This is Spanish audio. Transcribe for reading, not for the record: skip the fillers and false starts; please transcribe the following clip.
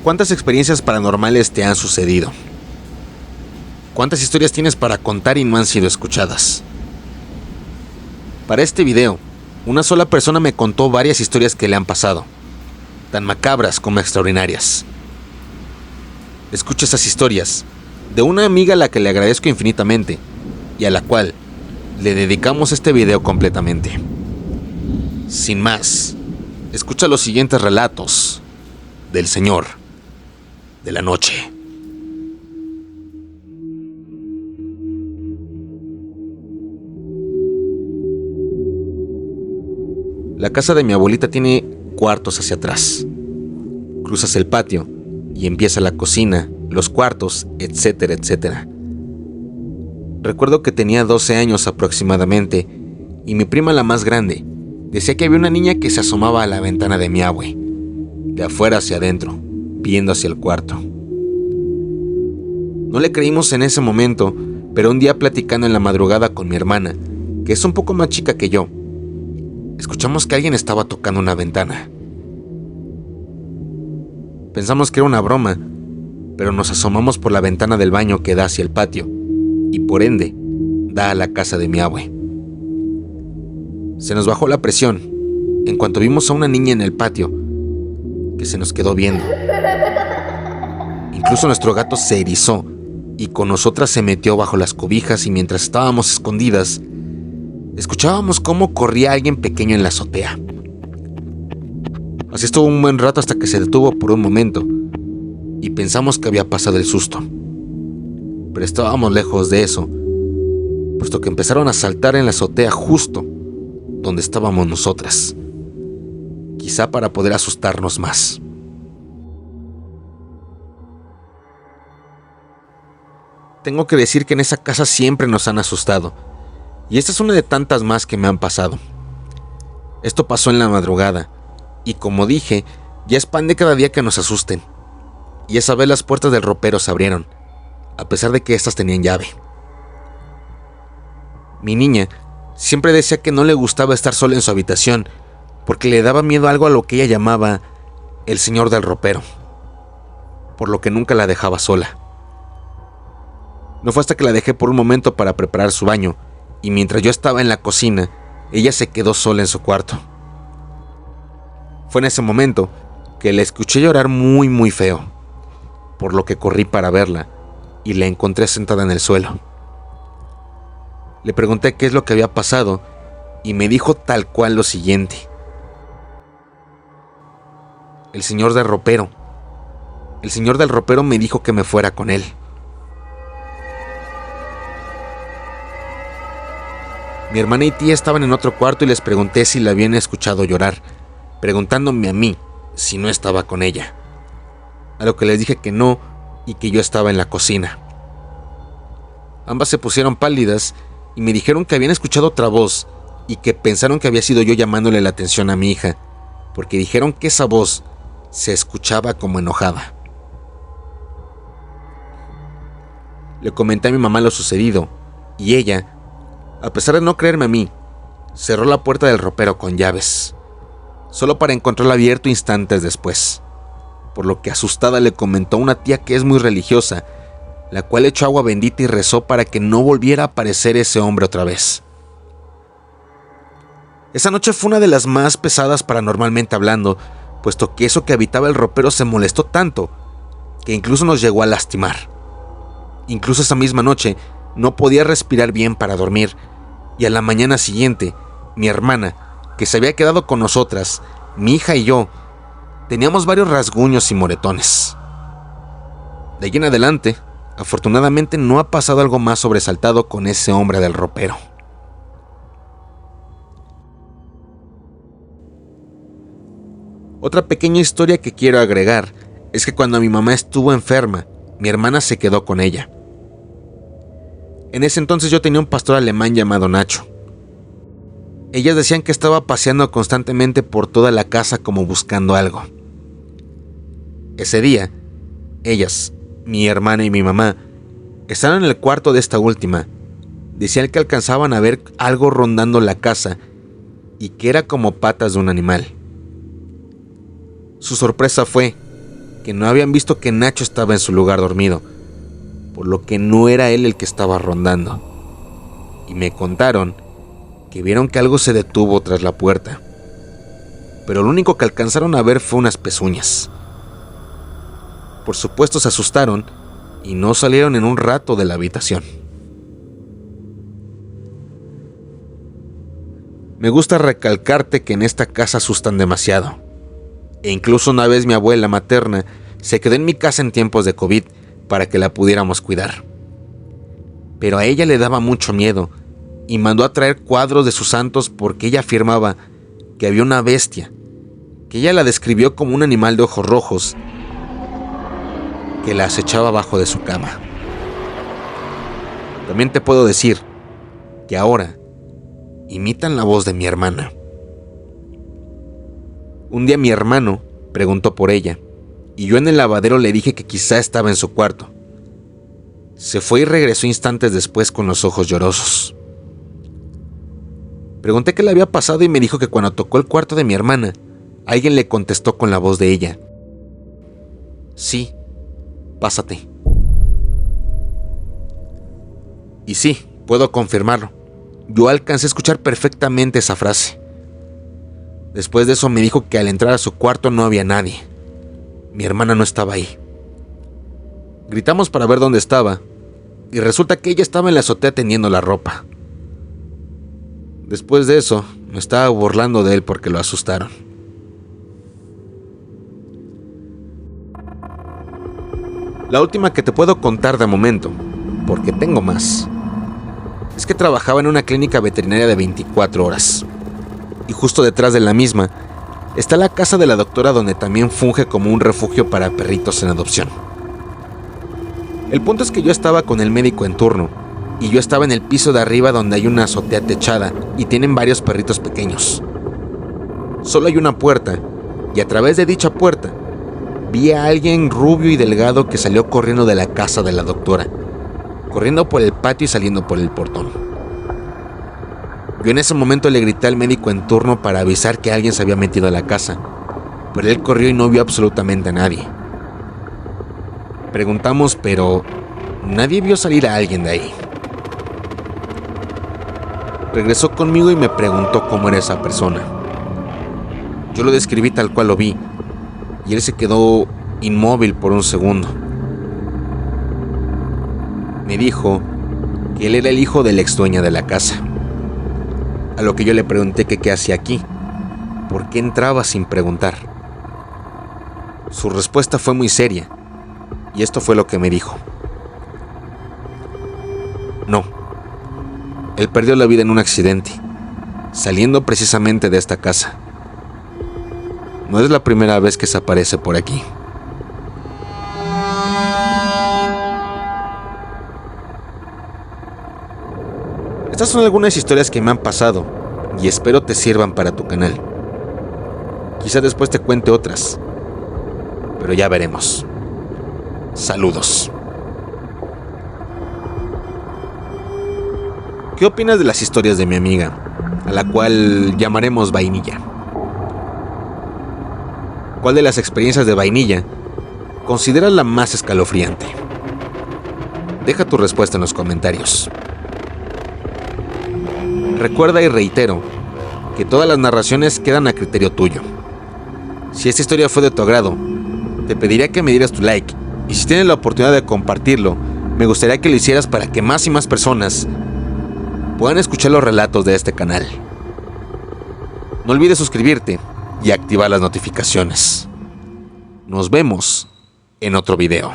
¿Cuántas experiencias paranormales te han sucedido? ¿Cuántas historias tienes para contar y no han sido escuchadas? Para este video, una sola persona me contó varias historias que le han pasado, tan macabras como extraordinarias. Escucha esas historias de una amiga a la que le agradezco infinitamente y a la cual le dedicamos este video completamente. Sin más, escucha los siguientes relatos del Señor de la Noche. La casa de mi abuelita tiene cuartos hacia atrás. Cruzas el patio y empieza la cocina, los cuartos, etcétera, etcétera. Recuerdo que tenía 12 años aproximadamente y mi prima, la más grande, decía que había una niña que se asomaba a la ventana de mi abue, de afuera hacia adentro, viendo hacia el cuarto. No le creímos en ese momento, pero un día platicando en la madrugada con mi hermana, que es un poco más chica que yo, escuchamos que alguien estaba tocando una ventana. Pensamos que era una broma, pero nos asomamos por la ventana del baño que da hacia el patio y por ende da a la casa de mi abue. Se nos bajó la presión en cuanto vimos a una niña en el patio que se nos quedó viendo. Incluso nuestro gato se erizó y con nosotras se metió bajo las cobijas, y mientras estábamos escondidas escuchábamos cómo corría alguien pequeño en la azotea. Así estuvo un buen rato hasta que se detuvo por un momento y pensamos que había pasado el susto. Pero estábamos lejos de eso, puesto que empezaron a saltar en la azotea justo donde estábamos nosotras, quizá para poder asustarnos más. Tengo que decir que en esa casa siempre nos han asustado, y esta es una de tantas más que me han pasado. Esto pasó en la madrugada, y como dije, ya es pan de cada día que nos asusten. Y esa vez las puertas del ropero se abrieron, a pesar de que éstas tenían llave. Mi niña siempre decía que no le gustaba estar sola en su habitación, porque le daba miedo algo a lo que ella llamaba el señor del ropero, por lo que nunca la dejaba sola. No fue hasta que la dejé por un momento para preparar su baño, y mientras yo estaba en la cocina, ella se quedó sola en su cuarto. Fue en ese momento que la escuché llorar muy muy feo, por lo que corrí para verla y la encontré sentada en el suelo. Le pregunté qué es lo que había pasado y me dijo tal cual lo siguiente: el señor del ropero me dijo que me fuera con él. Mi hermana y tía estaban en otro cuarto y les pregunté si la habían escuchado llorar, preguntándome a mí si no estaba con ella. A lo que les dije que no y que yo estaba en la cocina. Ambas se pusieron pálidas y me dijeron que habían escuchado otra voz y que pensaron que había sido yo llamándole la atención a mi hija, porque dijeron que esa voz se escuchaba como enojada. Le comenté a mi mamá lo sucedido y ella, a pesar de no creerme a mí, cerró la puerta del ropero con llaves, solo para encontrarla abierto instantes después, por lo que asustada le comentó a una tía que es muy religiosa, la cual echó agua bendita y rezó para que no volviera a aparecer ese hombre otra vez. Esa noche fue una de las más pesadas paranormalmente hablando, puesto que eso que habitaba el ropero se molestó tanto que incluso nos llegó a lastimar. Incluso esa misma noche no podía respirar bien para dormir, y a la mañana siguiente, mi hermana, que se había quedado con nosotras, mi hija y yo, teníamos varios rasguños y moretones. De ahí en adelante, afortunadamente no ha pasado algo más sobresaltado con ese hombre del ropero. Otra pequeña historia que quiero agregar es que cuando mi mamá estuvo enferma, mi hermana se quedó con ella. En ese entonces yo tenía un pastor alemán llamado Nacho. Ellas decían que estaba paseando constantemente por toda la casa como buscando algo. Ese día, ellas, mi hermana y mi mamá, estaban en el cuarto de esta última. Decían que alcanzaban a ver algo rondando la casa y que era como patas de un animal. Su sorpresa fue que no habían visto que Nacho estaba en su lugar dormido, por lo que no era él el que estaba rondando. Y me contaron que vieron que algo se detuvo tras la puerta, pero lo único que alcanzaron a ver fue unas pezuñas. Por supuesto se asustaron y no salieron en un rato de la habitación. Me gusta recalcarte que en esta casa asustan demasiado. E incluso una vez mi abuela materna se quedó en mi casa en tiempos de COVID para que la pudiéramos cuidar. Pero a ella le daba mucho miedo y mandó a traer cuadros de sus santos porque ella afirmaba que había una bestia, que ella la describió como un animal de ojos rojos, que la acechaba abajo de su cama. También te puedo decir que ahora imitan la voz de mi hermana. Un día mi hermano preguntó por ella y yo en el lavadero le dije que quizá estaba en su cuarto. Se fue y regresó instantes después con los ojos llorosos. Pregunté qué le había pasado y me dijo que cuando tocó el cuarto de mi hermana, alguien le contestó con la voz de ella: sí, pásate. Y sí, puedo confirmarlo. Yo alcancé a escuchar perfectamente esa frase. Después de eso me dijo que al entrar a su cuarto no había nadie. Mi hermana no estaba ahí. Gritamos para ver dónde estaba y resulta que ella estaba en la azotea tendiendo la ropa. Después de eso me estaba burlando de él porque lo asustaron. La última que te puedo contar de momento, porque tengo más, es que trabajaba en una clínica veterinaria de 24 horas. Y justo detrás de la misma está la casa de la doctora, donde también funge como un refugio para perritos en adopción. El punto es que yo estaba con el médico en turno y yo estaba en el piso de arriba donde hay una azotea techada y tienen varios perritos pequeños. Solo hay una puerta y a través de dicha puerta vi a alguien rubio y delgado que salió corriendo de la casa de la doctora, corriendo por el patio y saliendo por el portón. Yo en ese momento le grité al médico en turno para avisar que alguien se había metido a la casa, pero él corrió y no vio absolutamente a nadie. Preguntamos, pero nadie vio salir a alguien de ahí. Regresó conmigo y me preguntó cómo era esa persona. Yo lo describí tal cual lo vi, y él se quedó inmóvil por un segundo. Me dijo que él era el hijo de la ex dueña de la casa. A lo que yo le pregunté que qué hacía aquí, por qué entraba sin preguntar. Su respuesta fue muy seria, y esto fue lo que me dijo: no, él perdió la vida en un accidente, saliendo precisamente de esta casa. No es la primera vez que se aparece por aquí. Estas son algunas historias que me han pasado y espero te sirvan para tu canal. Quizá después te cuente otras, pero ya veremos. Saludos. ¿Qué opinas de las historias de mi amiga, a la cual llamaremos Vainilla? ¿Cuál de las experiencias de Vainilla consideras la más escalofriante? Deja tu respuesta en los comentarios. Recuerda y reitero que todas las narraciones quedan a criterio tuyo. Si esta historia fue de tu agrado, te pediría que me dieras tu like, y si tienes la oportunidad de compartirlo, me gustaría que lo hicieras para que más y más personas puedan escuchar los relatos de este canal. No olvides suscribirte y activar las notificaciones. Nos vemos en otro video.